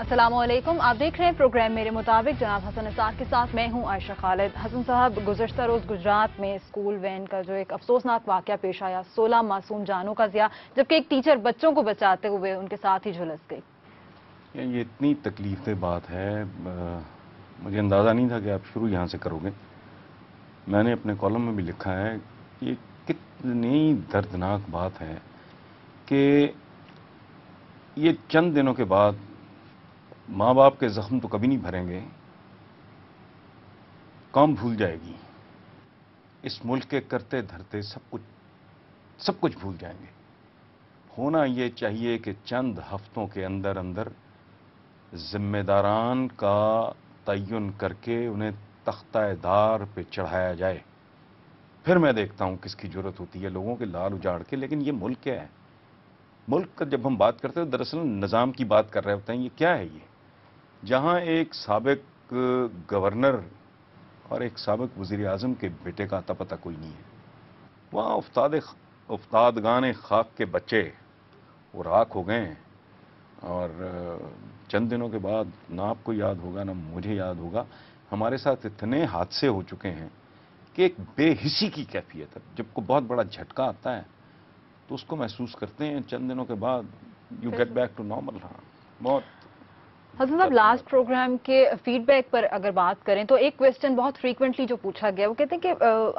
अस्सलाम वालेकुम। आप देख रहे हैं प्रोग्राम मेरे मुताबिक। जनाब हसन निसार के साथ मैं हूं आयशा खालिद। हसन साहब, गुज़श्ता रोज़ गुजरात में स्कूल वैन का जो एक अफसोसनाक वाक़या पेश आया, 16 मासूम जानों का ज़िया, जबकि एक टीचर बच्चों को बचाते हुए उनके साथ ही झुलस गई। ये इतनी तकलीफ़देह बात है, मुझे अंदाज़ा नहीं था कि आप शुरू यहाँ से करोगे। मैंने अपने कॉलम में भी लिखा है कि ये कितनी दर्दनाक बात है कि ये चंद दिनों के बाद माँ बाप के ज़ख्म तो कभी नहीं भरेंगे, कौम भूल जाएगी। इस मुल्क के करते धरते सब कुछ भूल जाएंगे। होना ये चाहिए कि चंद हफ्तों के अंदर अंदर जिम्मेदारान का तयन करके उन्हें तख्ता-ए-दार पे चढ़ाया जाए। फिर मैं देखता हूं किसकी जरूरत होती है लोगों के लाल उजाड़ के। लेकिन ये मुल्क क्या है? मुल्क का जब हम बात करते हैं दरअसल निज़ाम की बात कर रहे होते हैं। ये क्या है? ये जहां एक साबिक गवर्नर और एक साबिक वज़ीर आज़म के बेटे का अता पता कोई नहीं है, वहां उफ्तादगान खाक के बच्चे वो राख हो गए। और चंद दिनों के बाद ना आपको याद होगा ना मुझे याद होगा, हमारे साथ इतने हादसे हो चुके हैं कि एक बेहिसी की कैफियत है। जब को बहुत बड़ा झटका आता है तो उसको महसूस करते हैं, चंद दिनों के बाद you get back to normal. हाँ, बहुत। हसन साहब, लास्ट प्रोग्राम के फीडबैक पर अगर बात करें तो एक क्वेश्चन बहुत फ्रीक्वेंटली जो पूछा गया, वो कहते हैं कि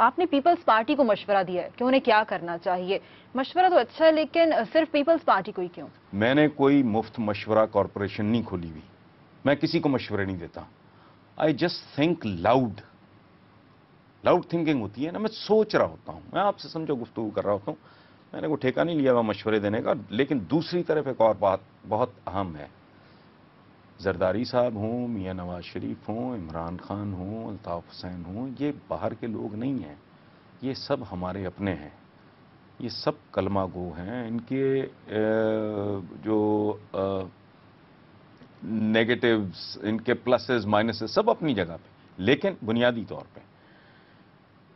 आपने पीपल्स पार्टी को मशवरा दिया है कि उन्हें क्या करना चाहिए। मशवरा तो अच्छा है, लेकिन सिर्फ पीपल्स पार्टी को ही क्यों? मैंने कोई मुफ्त मशवरा कॉरपोरेशन नहीं खोली हुई, मैं किसी को मशवरे नहीं देता। I just think loud thinking होती है ना, मैं सोच रहा होता हूं। मैं आपसे समझो गुफ्तगू कर रहा होता हूं, मैंने कोई ठेका नहीं लिया हुआ मशवरे देने का। लेकिन दूसरी तरफ एक और बात बहुत अहम है। जरदारी साहब हों, मियां नवाज शरीफ हों, इमरान खान हों, अल्ताफ हुसैन हों, ये बाहर के लोग नहीं हैं, ये सब हमारे अपने हैं। ये सब कलमा गो हैं। इनके जो नेगेटिव्स, इनके प्लसेस माइनसेस सब अपनी जगह पे, लेकिन बुनियादी तौर पे।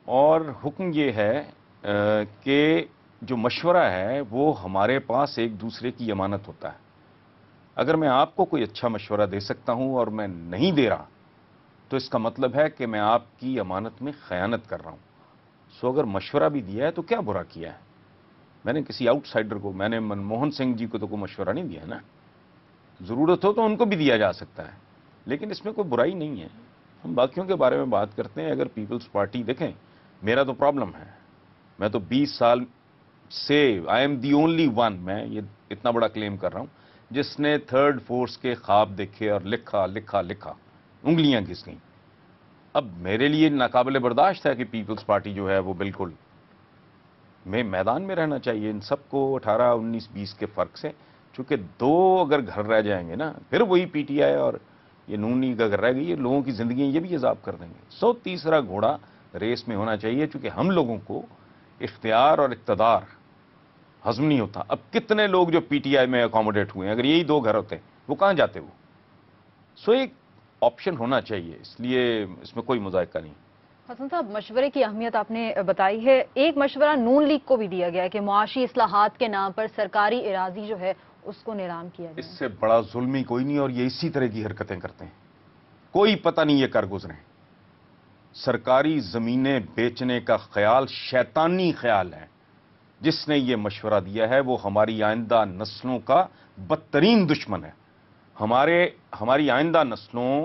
और हुक्म ये है कि जो मशवरा है वो हमारे पास एक दूसरे की अमानत होता है। अगर मैं आपको कोई अच्छा मशवरा दे सकता हूं और मैं नहीं दे रहा, तो इसका मतलब है कि मैं आपकी अमानत में खयानत कर रहा हूं। सो अगर मशवरा भी दिया है तो क्या बुरा किया है? मैंने किसी आउटसाइडर को, मैंने मनमोहन सिंह जी को तो कोई मशवरा नहीं दिया है ना। जरूरत हो तो उनको भी दिया जा सकता है, लेकिन इसमें कोई बुराई नहीं है। हम बाकियों के बारे में बात करते हैं। अगर पीपल्स पार्टी देखें, मेरा तो प्रॉब्लम है, मैं तो 20 साल से I am the only one, मैं ये इतना बड़ा क्लेम कर रहा हूं, जिसने थर्ड फोर्स के ख्वाब देखे और लिखा लिखा लिखा, उंगलियां घिस गईं। अब मेरे लिए नाकाबिले बर्दाश्त है कि पीपल्स पार्टी जो है वो बिल्कुल में मैदान में रहना चाहिए इन सबको 18, 19, 20 के फर्क से। चूंकि दो अगर घर रह जाएंगे ना, फिर वही पीटीआई और ये नूनी का घर रह गई, ये लोगों की जिंदगी ये भी अजाब कर देंगे। सो तीसरा घोड़ा रेस में होना चाहिए, चूंकि हम लोगों को इख्तियार और इक्तदार हजम नहीं होता। अब कितने लोग जो पीटीआई में अकोमोडेट हुए हैं, अगर यही दो घर होते वो कहां जाते? वो सो एक ऑप्शन होना चाहिए, इसलिए इसमें कोई मुज़ायका नहीं। हसन साहब, मशवरे की अहमियत आपने बताई है। एक मशवरा नून लीग को भी दिया गया है कि मुआशी इस्लाहात के नाम पर सरकारी इरादी जो है उसको नीलाम किया जाए। इससे बड़ा जुल्मी कोई नहीं, और ये इसी तरह की हरकतें करते हैं। कोई पता नहीं ये कर गुजरे। सरकारी जमीनें बेचने का ख्याल शैतानी ख्याल है। जिसने ये मशवरा दिया है वो हमारी आइंदा नस्लों का बदतरीन दुश्मन है। हमारी आइंदा नस्लों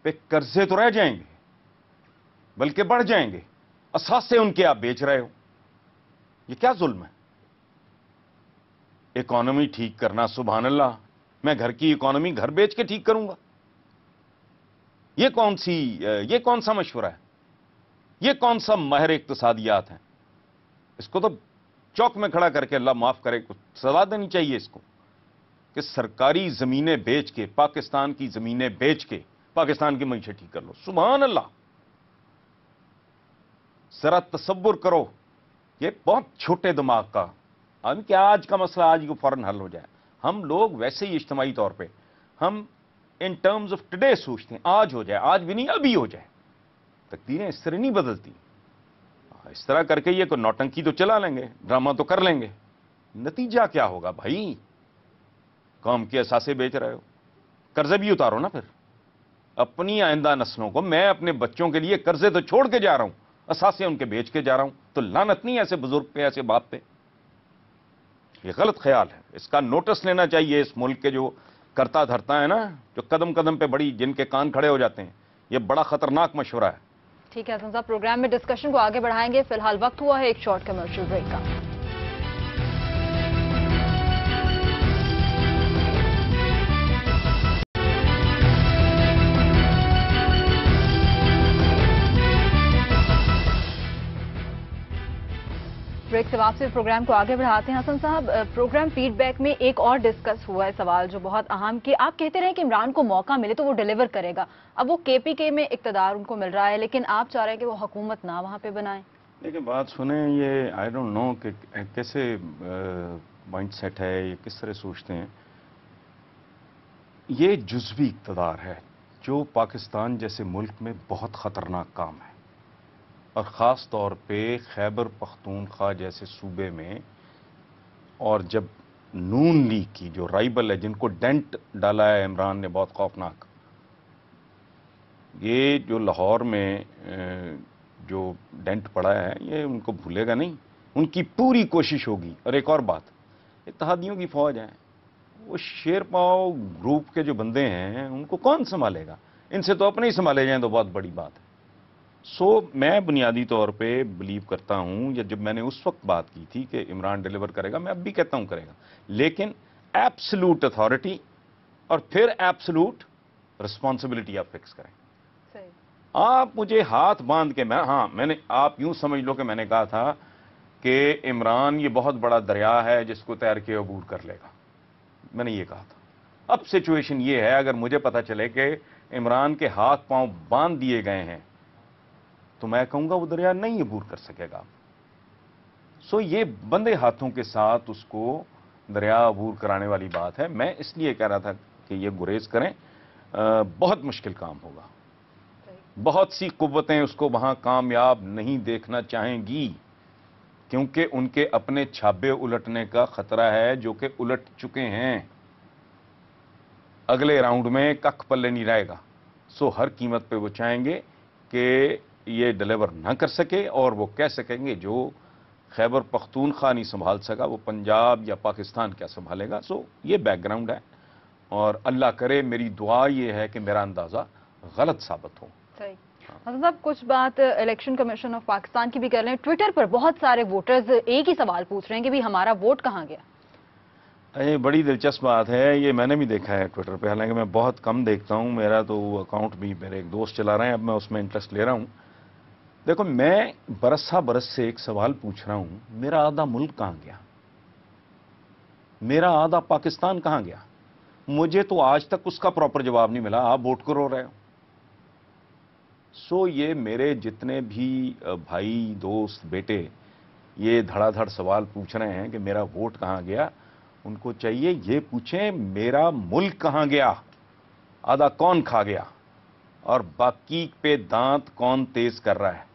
पे कर्जे तो रह जाएंगे, बल्कि बढ़ जाएंगे। असासे उनके आप बेच रहे हो। ये क्या जुल्म है? इकोनॉमी ठीक करना, सुभान अल्लाह, मैं घर की इकोनॉमी घर बेच के ठीक करूंगा? ये कौन सा मशवरा है? ये कौन सा माहिर इक्तिसादियात है? इसको तो चौक में खड़ा करके अल्लाह माफ करे कुछ सजा देनी चाहिए इसको, कि सरकारी जमीनें बेच के, पाकिस्तान की जमीनें बेच के पाकिस्तान की मईशत ठीक कर लो। सुभान अल्लाह, जरा तसव्वुर करो। ये बहुत छोटे दिमाग का आदमी, क्या आज का मसला आज को फौरन हल हो जाए। हम लोग वैसे ही इज्तिमाई तौर पे हम इन टर्म्स ऑफ टुडे सोचते हैं, आज हो जाए, आज भी नहीं अभी हो जाए। तकदीरें इस तरह नहीं बदलती। इस तरह करके ये कोई नौटंकी तो चला लेंगे, ड्रामा तो कर लेंगे, नतीजा क्या होगा भाई? कौम के असासे बेच रहे हो। قرضے بھی اتارو نا پھر اپنی آئندہ نسلوں کو. میں اپنے بچوں کے لیے قرضے تو چھوڑ کے جا رہا ہوں, اثاثے ان کے بیچ کے جا رہا ہوں, تو لعنت نہیں ایسے بزرگ پہ, ایسے باپ پہ. یہ غلط خیال ہے, اس کا نوٹس لینا چاہیے اس ملک کے جو کرتا دھرتا ہے نا, جو قدم قدم پہ بڑی جن کے کان کھڑے ہو جاتے ہیں. یہ بڑا خطرناک مشورہ ہے. ٹھیک ہے حسن صاحب, پروگرام میں ڈسکشن کو آگے بڑھائیں گے. فی الحال وقت ہوا ہے ایک شارٹ کمرشل بریک کا. بریک سے واپسی پروگرام کو آگے بڑھاتے ہیں. حسن صاحب, پروگرام فیڈ بیک میں ایک اور ڈسکس ہوا ہے سوال جو بہت اہم, کہ آپ کہتے رہے کہ عمران کو موقع ملے تو وہ ڈیلیور کرے گا. اب وہ کے پی کے میں اقتدار ان کو مل رہا ہے, لیکن آپ چاہ رہے ہیں کہ وہ حکومت نہ وہاں پہ بنائیں. دیکھیں بات سنیں, یہ آئی ڈونٹ نو کہ کیسے مائنڈ سیٹ ہے, یہ کس طرح سوچتے ہیں. یہ جزوی اقتدار ہے جو پاکستان جیسے ملک میں بہت خطرناک کام ہے, اور خاص طور پہ خیبر پختونخوا جیسے صوبے میں. اور جب نون لیگ کی جو رائبل ہے, جن کو ڈینٹ ڈالا ہے عمران نے بہت خوفناک, یہ جو لاہور میں جو ڈینٹ پڑا ہے یہ ان کو بھولے گا نہیں. ان کی پوری کوشش ہوگی. اور ایک اور بات, اتحادیوں کی فوج ہے, وہ شیر پاؤ گروپ کے جو بندے ہیں ان کو کون سنبھالے گا؟ ان سے تو اپنے ہی سنبھالے جائیں تو بہت بڑی بات ہے. میں بنیادی طور پہ بلیو کرتا ہوں, یا جب میں نے اس وقت بات کی تھی کہ عمران ڈیلیور کرے گا, میں اب بھی کہتا ہوں کرے گا, لیکن ایبسلوٹ اتھارٹی اور پھر ایبسلوٹ رسپانسبلٹی آپ فکس کریں. آپ مجھے ہاتھ باندھ کے, میں نے, آپ یوں سمجھ لو کہ میں نے کہا تھا کہ عمران یہ بہت بڑا دریا ہے جس کو تیر کے عبور کر لے گا. میں نے یہ کہا تھا. اب سچویشن یہ ہے, اگر مجھے پتا چلے کہ عمران کے ہاتھ پاؤں باندھ دیے گئے ہیں تو میں کہوں گا وہ دریا نہیں عبور کر سکے گا. یہ بندے ہاتھوں کے ساتھ اس کو دریا عبور کرانے والی بات ہے. میں اس لیے کہہ رہا تھا کہ یہ گریز کریں, بہت مشکل کام ہوگا. بہت سی قوتیں اس کو وہاں کامیاب نہیں دیکھنا چاہیں گی, کیونکہ ان کے اپنے چھابے الٹنے کا خطرہ ہے, جو کہ الٹ چکے ہیں. اگلے راؤنڈ میں ککھ پلے نہیں رہے گا. ہر قیمت پہ وہ چاہیں گے کہ یہ ڈیلیور نہ کر سکے, اور وہ کہہ سکیں گے جو خیبر پختونخوا نہیں سنبھال سکا وہ پنجاب یا پاکستان کیا سنبھالے گا. یہ بیک گراؤنڈ ہے, اور اللہ کرے, میری دعا یہ ہے کہ میرا اندازہ غلط ثابت ہو. صحیح. حسن صاحب, کچھ بات الیکشن کمیشن آف پاکستان کی بھی کر رہے ہیں. ٹویٹر پر بہت سارے ووٹرز ایک ہی سوال پوچھ رہے ہیں کہ بھی ہمارا ووٹ کہاں گیا. یہ بڑی دلچسپ بات ہے, یہ میں نے بھی دیکھا ہے ٹویٹر پہ, حالانکہ میں بہت کم دیکھتا ہوں. میرا تو اکاؤنٹ بھی میرے ایک دوست چلا رہے ہیں, اب میں اس میں انٹرسٹ لے رہا ہوں. دیکھو, میں برس سے ایک سوال پوچھ رہا ہوں, میرا آدھا ملک کہاں گیا, میرا آدھا پاکستان کہاں گیا. مجھے تو آج تک اس کا پراپر جواب نہیں ملا. آپ ووٹ کرو رہے ہو. یہ میرے جتنے بھی بھائی, دوست, بیٹے یہ دھڑا دھڑ سوال پوچھ رہے ہیں کہ میرا ووٹ کہاں گیا, ان کو چاہیے یہ پوچھیں میرا ملک کہاں گیا, آدھا کون کھا گیا, اور باقی پہ دانت کون تیز کر رہا ہے.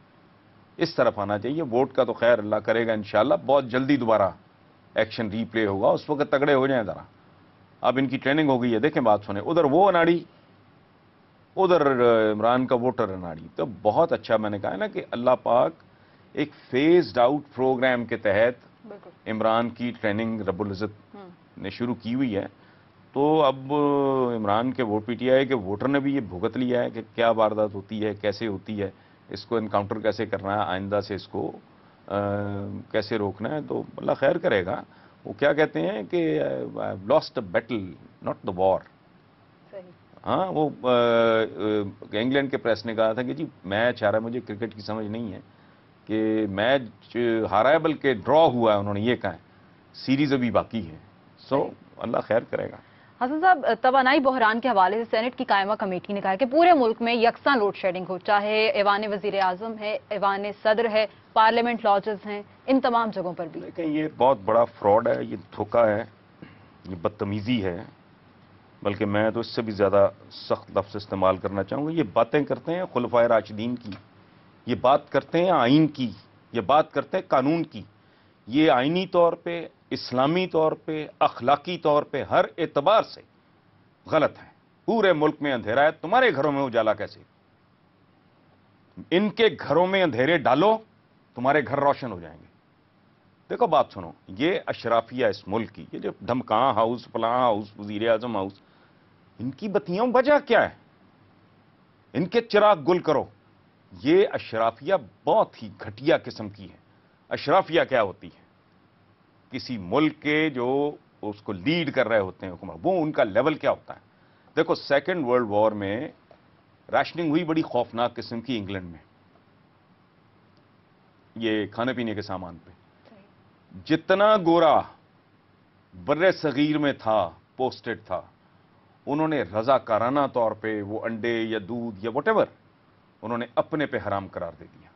اس طرف آنا چاہیے. ووٹ کا تو خیر اللہ کرے گا انشاءاللہ, بہت جلدی دوبارہ ایکشن ری پلے ہوگا. اس وقت تگڑے ہو جائیں ذرا. اب ان کی ٹریننگ ہو گئی ہے. دیکھیں بات سنیں, ادھر وہ اناڑی, ادھر عمران کا ووٹر اناڑی. تو بہت اچھا, میں نے کہا ہے نا کہ اللہ پاک ایک فیزڈ آؤٹ پروگرام کے تحت عمران کی ٹریننگ رب العزت نے شروع کی ہوئی ہے. تو اب عمران کے ووٹ پی ٹی آئی کے ووٹر نے بھی یہ بھگت لیا ہے کہ کیا واردات ہوتی ہے, کیسے ہوتی ہے, اس کو انکاؤنٹر کیسے کرنا ہے, آئندہ سے اس کو کیسے روکنا ہے. تو اللہ خیر کرے گا. وہ کیا کہتے ہیں کہ لاسٹ بیٹل ناٹ دا وار. ہاں, وہ انگلینڈ کے پریس نے کہا تھا کہ جی میچ ہارا, مجھے کرکٹ کی سمجھ نہیں ہے کہ میچ ہارا ہے بلکہ ڈرا ہوا ہے. انہوں نے یہ کہا ہے, سیریز ابھی باقی ہے. اللہ خیر کرے گا. حسن صاحب, توانائی بحران کے حوالے سے سینٹ کی قائمہ کمیٹی نے کہا کہ پورے ملک میں یکساں لوڈ شیڈنگ ہو, چاہے ایوان وزیر اعظم ہے, ایوان صدر ہے, پارلیمنٹ لاجز ہیں, ان تمام جگہوں پر بھی. لیکن یہ بہت بڑا فراڈ ہے, یہ دھوکہ ہے, یہ بدتمیزی ہے, بلکہ میں تو اس سے بھی زیادہ سخت لفظ استعمال کرنا چاہوں گا. یہ باتیں کرتے ہیں خلفائے راشدین کی, یہ بات کرتے ہیں آئین کی, یہ بات کرتے ہیں قانون کی. یہ آئینی طور پہ, اسلامی طور پہ, اخلاقی طور پہ, ہر اعتبار سے غلط ہے. पूरे मुल्क में अंधेरा है, तुम्हारे घरों में उजाला कैसे? इनके घरों में अंधेरे डालो, तुम्हारे घर रोशन हो जाएंगे। देखो बात सुनो, ये अशराफिया इस मुल्क की, ये जो धमकां हाउस, फलां हाउस, वजीर आजम हाउस, इनकी बत्तियों वजह क्या है? इनके चिराग गुल करो। ये अशराफिया बहुत ही घटिया किस्म की है। अशराफिया क्या होती है? किसी मुल्क के जो उसको लीड कर रहे होते हैं हुकूमत, वो उनका लेवल क्या होता है? देखो, सेकेंड वर्ल्ड वॉर में राशनिंग हुई बड़ी खौफनाक किस्म की इंग्लैंड में, ये खाने पीने के सामान पे। जितना गोरा बर्रे सगीर में था, पोस्टेड था, उन्होंने रजाकाराना तौर पे वो अंडे या दूध या वटेवर उन्होंने अपने पे हराम करार दे दिया,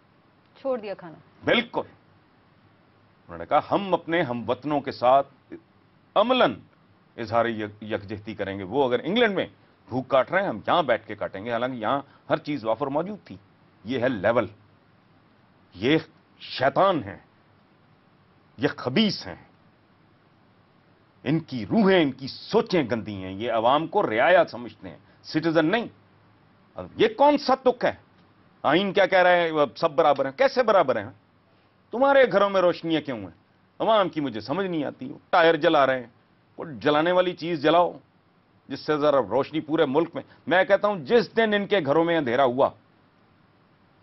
छोड़ दिया खाना। बिल्कुल। उन्होंने कहा हम अपने हमवतनों के साथ अमलन इजहार यकजहती करेंगे। वो अगर इंग्लैंड में भूख काट रहे हैं, हम यहां बैठ के काटेंगे, हालांकि यहां हर चीज वाफर मौजूद थी। ये है लेवल। ये शैतान है, ये खबीस हैं, इनकी रूहें, इनकी सोचें गंदी हैं। ये अवाम को रियाया समझते हैं, सिटीजन नहीं। अब ये कौन सा तुक है? आइन क्या कह रहे हैं? सब बराबर हैं। कैसे बराबर हैं? तुम्हारे घरों में रोशनियां क्यों हैं? अवाम की मुझे समझ नहीं आती। टायर जला रहे हैं, वो जलाने वाली चीज जलाओ जिससे जरा रोशनी पूरे मुल्क में। मैं कहता हूं जिस दिन इनके घरों में अंधेरा हुआ,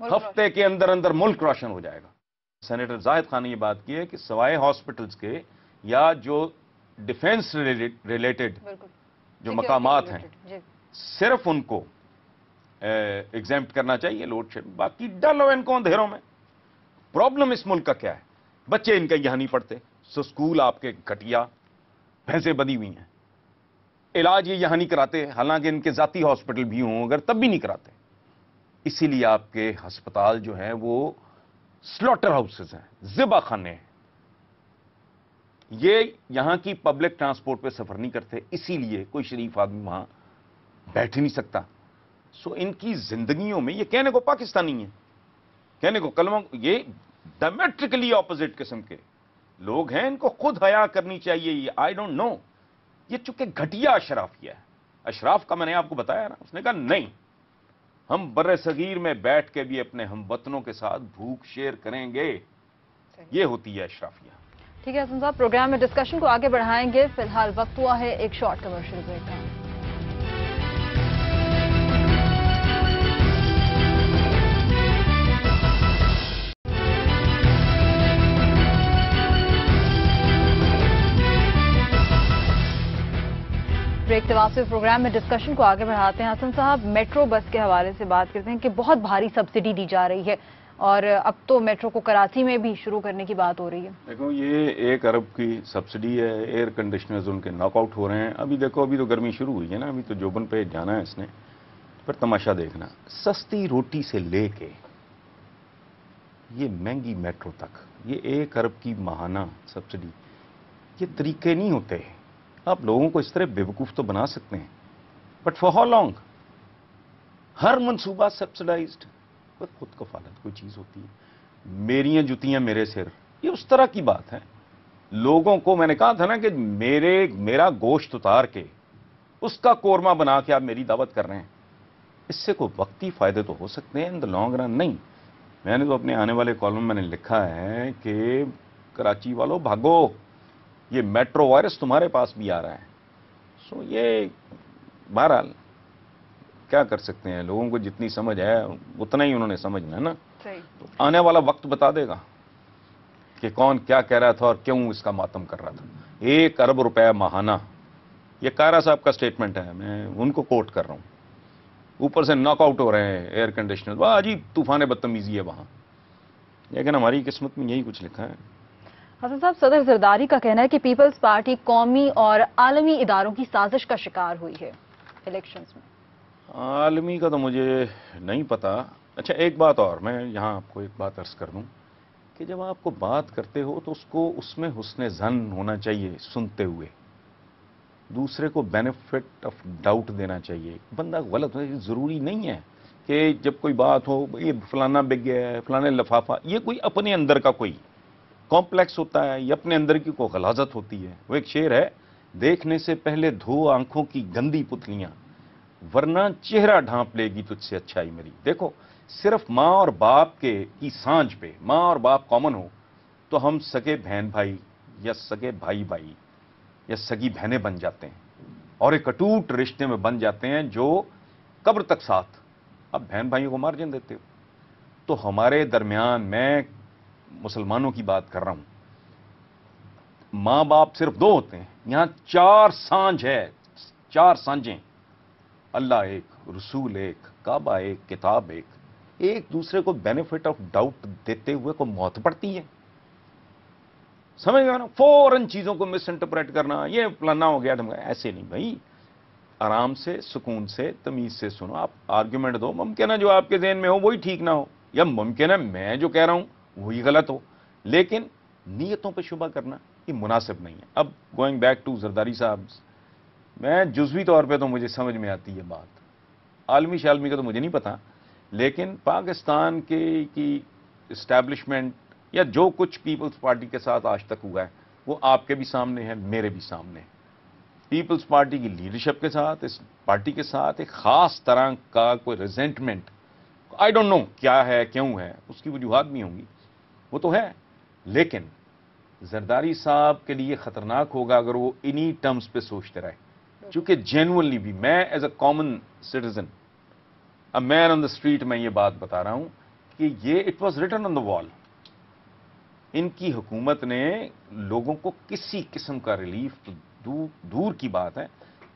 हफ्ते के अंदर अंदर मुल्क रोशन हो जाएगा। सेनेटर जाहिद खान ने यह बात की है कि सवाए हॉस्पिटल्स के या जो डिफेंस रिलेटेड जो मकामात हैं, सिर्फ उनको एग्जेम्प्ट करना चाहिए लोड शेडिंग। बाकी डालो इनको अंधेरों में। प्रॉब्लम इस मुल्क का क्या है? बच्चे इनके यहां नहीं पढ़ते, सो स्कूल आपके घटिया, भैंसें बदी हुई हैं। इलाज ये यहां नहीं कराते, हालांकि इनके जाती हॉस्पिटल भी हों अगर, तब भी नहीं कराते। इसीलिए आपके अस्पताल जो हैं वो स्लॉटर हाउसेस हैं, ज़िबा खाने हैं। ये यहां की पब्लिक ट्रांसपोर्ट पे सफर नहीं करते, इसीलिए कोई शरीफ आदमी वहां बैठ ही नहीं सकता। सो इनकी जिंदगियों में, ये कहने को पाकिस्तानी है, कहने को कलमा, ये डायमेट्रिकली ऑपोजिट किस्म के लोग हैं। इनको खुद हया करनी चाहिए। ये आई डोंट नो, ये चूंकि घटिया अशराफिया है। अशराफ का मैंने आपको बताया ना, उसने कहा नहीं, हम बर्रे सगीर में बैठ के भी अपने हमवतनों के साथ भूख शेयर करेंगे। ये होती है अशराफिया। ठीक है हसन साहब, प्रोग्राम में डिस्कशन को आगे बढ़ाएंगे। फिलहाल वक्त हुआ है एक शॉर्ट कमर्शियल ब्रेक का। ब्रेक के वापसी प्रोग्राम में डिस्कशन को आगे बढ़ाते हैं। हसन साहब, मेट्रो बस के हवाले से बात करते हैं कि बहुत भारी सब्सिडी दी जा रही है और अब तो मेट्रो को कराची में भी शुरू करने की बात हो रही है। देखो, ये 1 अरब की सब्सिडी है। एयर कंडीशनर्स उनके नॉकआउट हो रहे हैं। अभी देखो, अभी तो गर्मी शुरू हुई है ना, अभी तो जोबन पे जाना है इसने, पर तमाशा देखना। सस्ती रोटी से लेके ये महंगी मेट्रो तक, ये 1 अरब की माहाना सब्सिडी, ये तरीके नहीं होते। आप लोगों को इस तरह बेवकूफ तो बना सकते हैं, बट फॉर हाउ लॉन्ग? हर मंसूबा सब्सिडाइज्ड। खुद कफालत कोई चीज होती है। मेरियां जुतियां मेरे सिर, ये उस तरह की बात है। लोगों को मैंने कहा था ना कि मेरा गोश्त उतार के उसका कोरमा बना के आप मेरी दावत कर रहे हैं। इससे कोई वक्ती फायदे तो हो सकते हैं, इन द लॉन्ग रन नहीं। मैंने तो अपने आने वाले कॉलम में मैंने लिखा है कि कराची वालों भागो, ये मेट्रो वायरस तुम्हारे पास भी आ रहा है। सो ये बहरहाल क्या कर सकते हैं, लोगों को जितनी समझ है उतना ही उन्होंने समझना है ना। तो आने वाला वक्त बता देगा कि कौन क्या कह रहा था और क्यों इसका मातम कर रहा था। 1 अरब रुपया माहाना, ये कायरा साहब का स्टेटमेंट है, मैं उनको कोट कर रहा हूं। ऊपर से नॉकआउट हो रहे हैं एयर कंडीशनर, वाह अजीब तूफान बदतमीजी है वहां। लेकिन हमारी किस्मत में यही कुछ लिखा है। हसन साहब, सदर जरदारी का कहना है कि पीपल्स पार्टी कौमी और आलमी इदारों की साजिश का शिकार हुई है इलेक्शंस में। आलमी का तो मुझे नहीं पता। अच्छा, एक बात और मैं यहाँ आपको एक बात अर्ज कर दूं कि जब आपको बात करते हो तो उसको उसमें हुस्न ज़न होना चाहिए, सुनते हुए दूसरे को बेनिफिट ऑफ डाउट देना चाहिए। बंदा गलत हो, ज़रूरी नहीं है कि जब कोई बात हो ये फलाना बिक गया है, फलाने लफाफा, ये कोई अपने अंदर का कोई कॉम्प्लेक्स होता है, ये अपने अंदर की कोई गलाजत होती है। वो एक शेर है, देखने से पहले धो आंखों की गंदी पुतलियां, ورنہ چہرہ ڈھانپ لے گی تجھ سے اچھائی میری. دیکھو صرف ماں اور باپ کی سانجھ پہ ماں اور باپ کامن ہو تو ہم سگے بہن بھائی یا سگے بھائی بھائی یا سگی بہنیں بن جاتے ہیں اور ایک اٹوٹ رشتے میں بن جاتے ہیں جو قبر تک ساتھ. اب بہن بھائیوں کو مارجن دیتے ہو. تو ہمارے درمیان, میں مسلمانوں کی بات کر رہا ہوں, ماں باپ صرف 2 ہوتے ہیں, یہاں 4 سانجھ ہے, 4 سانجیں. اللہ ایک, رسول ایک, کعبہ ایک, کتاب ایک. ایک دوسرے کو بینیفٹ آف ڈاؤٹ دیتے ہوئے کو موت پڑتی ہے. سمجھ گیا نا؟ فوراً چیزوں کو مس انٹرپریٹ کرنا, یہ فلانا ہو گیا. ایسے نہیں بھائی, آرام سے, سکون سے, تمیز سے سنو. آپ آرگیومنٹ دو, ممکن ہے جو آپ کے ذہن میں ہو وہی ٹھیک نہ ہو, یا ممکن ہے میں جو کہہ رہا ہوں وہی غلط ہو, لیکن نیتوں پہ شبہ کرنا یہ مناسب نہیں ہے. اب گوئنگ بیک ٹو زرداری صاحب, میں جزوی طور پہ تو مجھے سمجھ میں آتی ہے بات, عالمی شالمی کا تو مجھے نہیں پتا, لیکن پاکستان کی اسٹیبلشمنٹ یا جو کچھ پیپلز پارٹی کے ساتھ آج تک ہوا ہے وہ آپ کے بھی سامنے ہے, میرے بھی سامنے ہے. پیپلز پارٹی کی لیڈرشپ کے ساتھ, اس پارٹی کے ساتھ ایک خاص طرح کا کوئی ریزنٹمنٹ, آئی ڈونٹ نو کیا ہے, کیوں ہے, اس کی وجوہات بھی ہوں گی, وہ تو ہے. لیکن زرداری صاحب کے لیے خطرناک ہوگا اگر وہ انہی ٹرمز پہ سوچتے رہے, چونکہ جینوئنلی بھی میں as a common citizen, a man on the street, میں یہ بات بتا رہا ہوں کہ یہ it was written on the wall. ان کی حکومت نے لوگوں کو کسی قسم کا ریلیف دور کی بات ہے,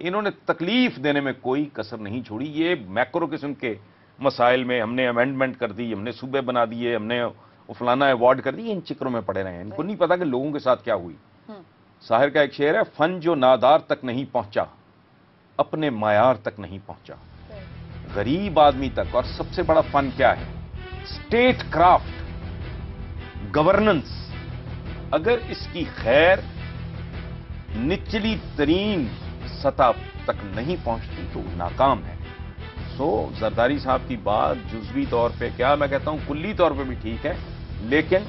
انہوں نے تکلیف دینے میں کوئی کسر نہیں چھوڑی. یہ میکرو قسم کے مسائل میں ہم نے امینڈمنٹ کر دی, ہم نے صوبے بنا دیے, ہم نے فلانا ایوارڈ کر دی, ان چکروں میں پڑے رہے ہیں. ان کو نہیں پتا کہ لوگوں کے ساتھ کیا ہوئی. شاعر کا ایک شعر ہے, فن جو نادار تک نہیں پہنچا اپنے معیار تک نہیں پہنچا. غریب آدمی تک. اور سب سے بڑا فن کیا ہے؟ State craft, governance. اگر اس کی خیر نچلی ترین سطح تک نہیں پہنچتی تو ناکام ہے. سو زرداری صاحب کی بات جزوی طور پہ کیا میں کہتا ہوں کلی طور پہ بھی ٹھیک ہے, لیکن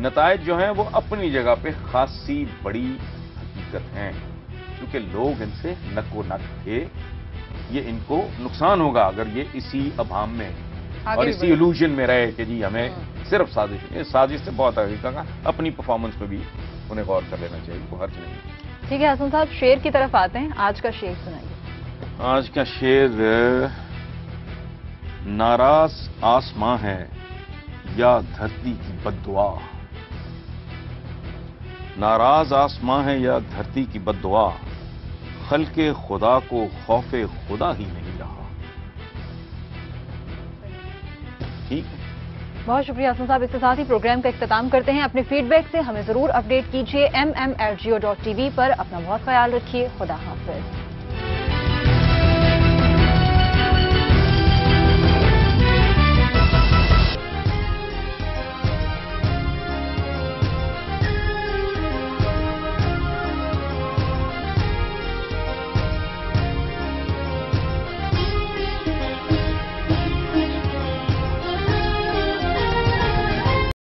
نتائج جو ہیں وہ اپنی جگہ پہ خاصی بڑی حقیقت ہیں, کیونکہ لوگ ان سے نکو نک تھے. یہ ان کو نقصان ہوگا اگر یہ اسی ابہام میں اور اسی الوژن میں رہے کہ جی ہمیں صرف سازش. یہ سازش سے بہت آگے کا, اپنی پرفارمنس پہ بھی انہیں غور کر لینا چاہیے, کوئی حرج نہیں. ٹھیک ہے حسن صاحب, شعر کی طرف آتے ہیں. آج کا شعر سنائیے. آج کا شعر, ناراض آسماں ہے یا دھرتی کی بد دعا, ناراض آسماں ہے یا دھرتی کی بد دعا, خلق خدا کو خوف خدا ہی نہیں رہا. ٹھیک ہے, بہت شکریہ حسن صاحب. اس کے ساتھ ہی پروگرام کا اختتام کرتے ہیں. اپنے فیڈ بیک سے ہمیں ضرور اپڈیٹ کیجیے. MM@geo.tv پر. اپنا بہت خیال رکھیے. خدا حافظ.